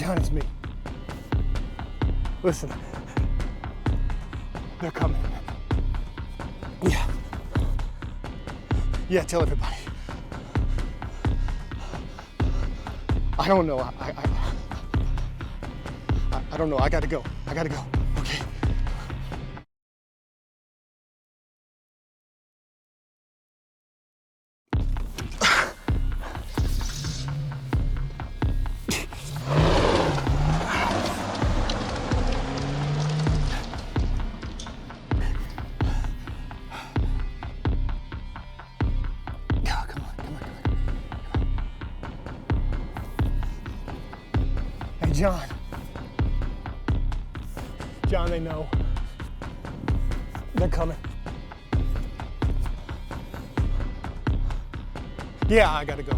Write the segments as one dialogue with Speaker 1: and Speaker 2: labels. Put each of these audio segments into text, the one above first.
Speaker 1: John, it's me. Listen, they're coming. Yeah, tell everybody. I don't know, I don't know, I gotta go, okay. John, they know. They're coming. Yeah, I gotta go.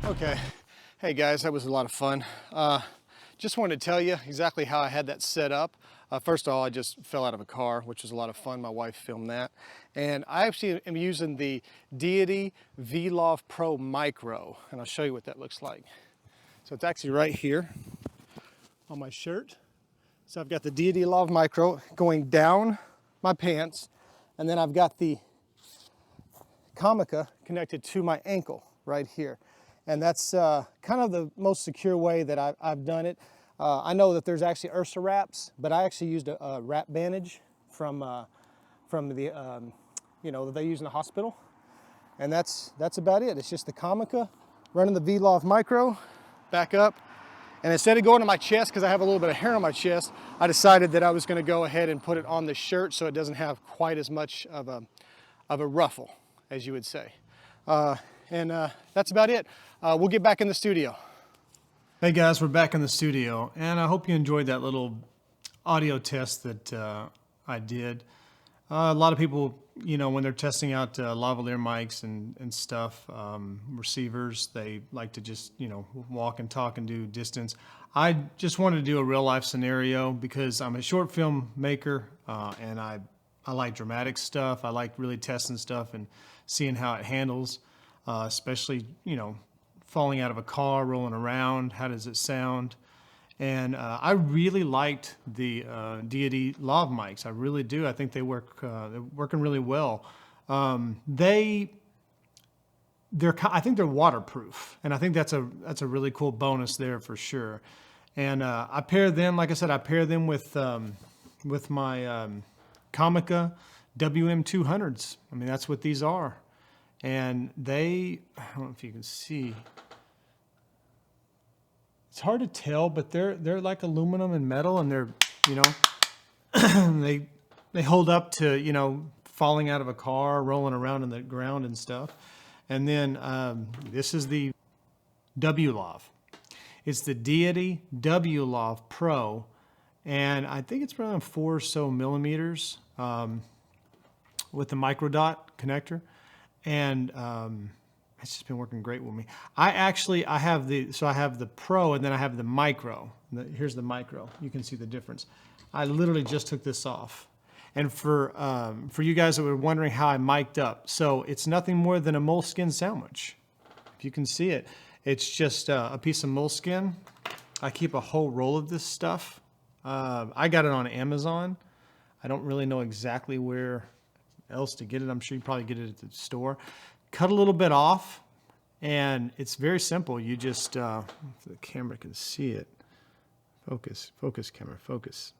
Speaker 1: Okay. Hey guys, that was a lot of fun. Just wanted to tell you exactly how I had that set up. First of all, I just fell out of a car, which was a lot of fun. My wife filmed that. And I actually am using the Deity W.Lav Pro Micro, and I'll show you what that looks like. So it's actually right here on my shirt. So I've got the Deity W.Lav Micro going down my pants, and then I've got the Comica connected to my ankle right here. And that's kind of the most secure way that I've done it. I know that there's actually Ursa wraps, but I actually used a wrap bandage from the, that they use in the hospital. And that's about it. It's just the Comica running the W.Lav Micro back up. And instead of going to my chest, because I have a little bit of hair on my chest, I decided that I was going to go ahead and put it on the shirt so it doesn't have quite as much of a ruffle, as you would say. That's about it. We'll get back in the studio. Hey guys, we're back in the studio, and I hope you enjoyed that little audio test that I did. A lot of people, when they're testing out lavalier mics and stuff, receivers, they like to just, walk and talk and do distance. I just wanted to do a real life scenario because I'm a short film maker, and I like dramatic stuff. I like really testing stuff and seeing how it handles, especially, falling out of a car, rolling around, how does it sound? And I really liked the Deity Lav mics. I really do. I think they're working really well. I think they're waterproof, and I think that's a really cool bonus there for sure. And I pair them, like I said, with my Comica WM200s. I mean, that's what these are. And I don't know if you can see. It's hard to tell, but they're like aluminum and metal, and they're, they hold up to, falling out of a car, rolling around in the ground and stuff. And then this is the W.Lav. It's the Deity W.Lav Pro, and I think it's around 4 or so millimeters with the Microdot connector. And it's just been working great with me. I have the Pro, and then I have the Micro. Here's the Micro. You can see the difference. I literally just took this off. And for you guys that were wondering how I mic'd up, so it's nothing more than a moleskin sandwich. If you can see it, it's just a piece of moleskin. I keep a whole roll of this stuff. I got it on Amazon. I don't really know exactly where else to get it. I'm sure you probably get it at the store. Cut a little bit off, and it's very simple. You just, if the camera can see it. Focus, camera, focus.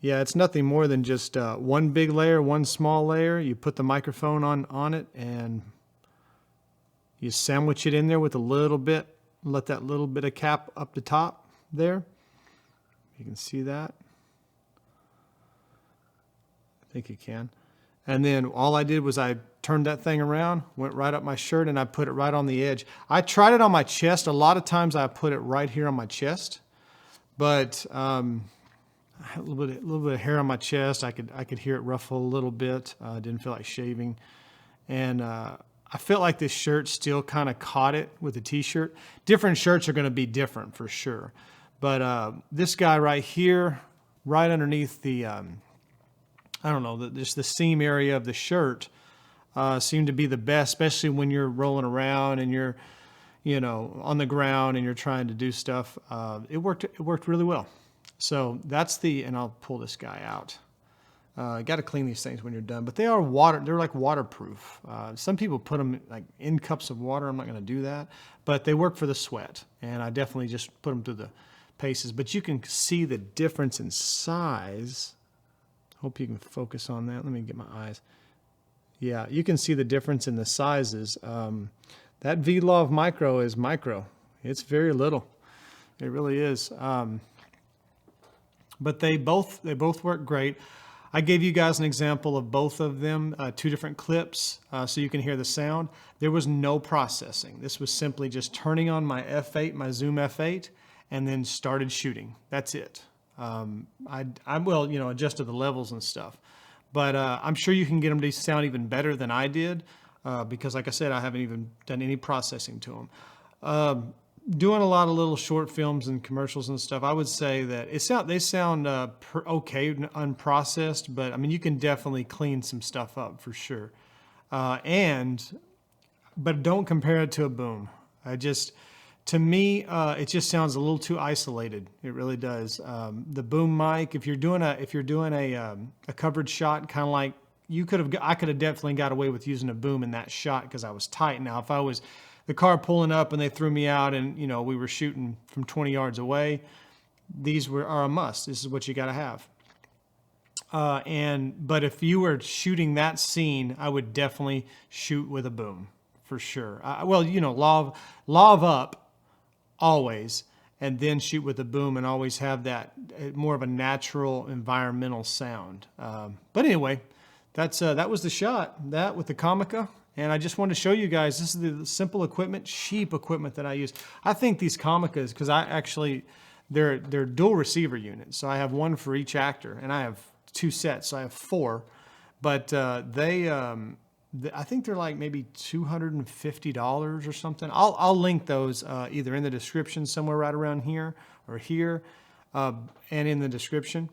Speaker 1: Yeah, it's nothing more than just one big layer, one small layer. You put the microphone on it, and you sandwich it in there with a little bit. Let that little bit of cap up the top there. You can see that. I think you can. And then all I did was I turned that thing around, went right up my shirt, and I put it right on the edge. I tried it on my chest. A lot of times I put it right here on my chest, but I had a little bit of hair on my chest. I could hear it ruffle a little bit. Didn't feel like shaving, and I felt like this shirt still kind of caught it with the t-shirt. Different shirts are going to be different for sure, but this guy right here, right underneath the I don't know, just the seam area of the shirt, seem to be the best, especially when you're rolling around and you're, on the ground and you're trying to do stuff. It worked really well. So that's and I'll pull this guy out. You got to clean these things when you're done, but they're like waterproof. Some people put them like in cups of water. I'm not going to do that, but they work for the sweat, and I definitely just put them through the paces. But you can see the difference in size. Hope you can focus on that. Let me get my eyes. Yeah, you can see the difference in the sizes. That V.Lav Micro is micro. It's very little. It really is. But they both work great. I gave you guys an example of both of them, 2 different clips, so you can hear the sound. There was no processing. This was simply just turning on my F8, my Zoom F8, and then started shooting. That's it. I will, adjusted the levels and stuff. But I'm sure you can get them to sound even better than I did, because like I said, I haven't even done any processing to them. Doing a lot of little short films and commercials and stuff, I would say that they sound okay unprocessed, but I mean, you can definitely clean some stuff up for sure. But don't compare it to a boom. To me, it just sounds a little too isolated. It really does. The boom mic, if you're doing a coverage shot, kind of like I could have definitely got away with using a boom in that shot because I was tight. Now, if I was the car pulling up and they threw me out and we were shooting from 20 yards away, these are a must. This is what you got to have. But if you were shooting that scene, I would definitely shoot with a boom for sure. Lav up always, and then shoot with a boom and always have that more of a natural environmental sound. But anyway, that was the shot, that with the Comica. And I just wanted to show you guys, this is the simple equipment, cheap equipment that I use. I think these Comicas, because they're dual receiver units. So I have one for each actor, and I have 2 sets, so I have 4. But I think they're like maybe $250 or something. I'll link those either in the description somewhere right around here or here, and in the description.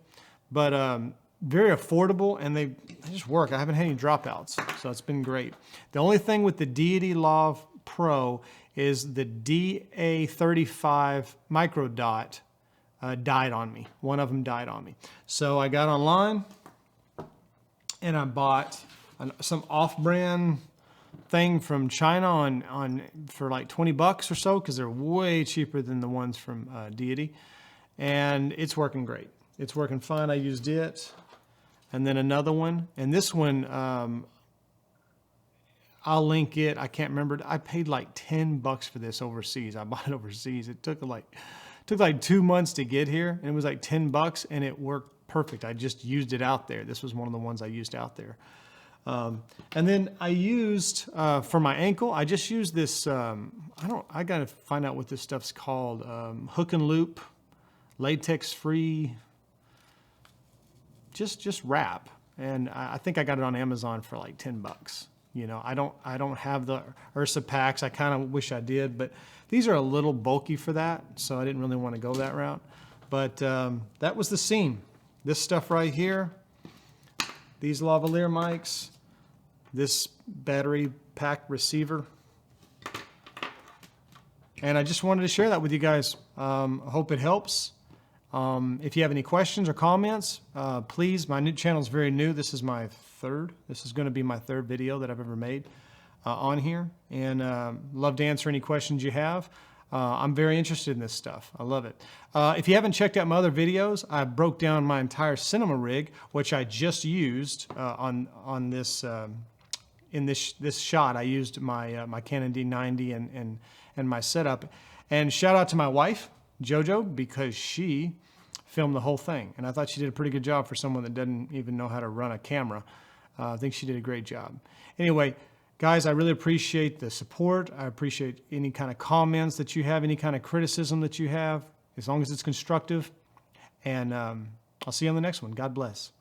Speaker 1: But very affordable, and they just work. I haven't had any dropouts, so it's been great. The only thing with the Deity W.Lav Pro is the DA35 Microdot died on me. One of them died on me. So I got online, and I bought some off-brand thing from China for like 20 bucks or so, because they're way cheaper than the ones from Deity, and it's working great. It's working fine. I used it. And then another one, and this one, I'll link it. I can't remember. I paid like 10 bucks for this overseas. I bought it overseas. It took like 2 months to get here, and it was like 10 bucks, and it worked perfect. I just used it out there. This was one of the ones I used out there. And then I used, for my ankle, I just used this, I got to find out what this stuff's called, hook and loop, latex-free, just wrap. And I think I got it on Amazon for like 10 bucks. I don't have the Ursa packs. I kind of wish I did, but these are a little bulky for that, so I didn't really want to go that route. But that was the scene. This stuff right here, these lavalier mics, this battery pack receiver. And I just wanted to share that with you guys. I hope it helps. If you have any questions or comments, please, my new channel is very new. This is going to be my 3rd video that I've ever made on here, and love to answer any questions you have. I'm very interested in this stuff. I love it. If you haven't checked out my other videos, I broke down my entire cinema rig, which I just used on this in this shot. I used my Canon D90 and my setup. And shout out to my wife, JoJo, because she filmed the whole thing, and I thought she did a pretty good job for someone that doesn't even know how to run a camera. I think she did a great job. Anyway, guys, I really appreciate the support. I appreciate any kind of comments that you have, any kind of criticism that you have, as long as it's constructive. And I'll see you on the next one. God bless.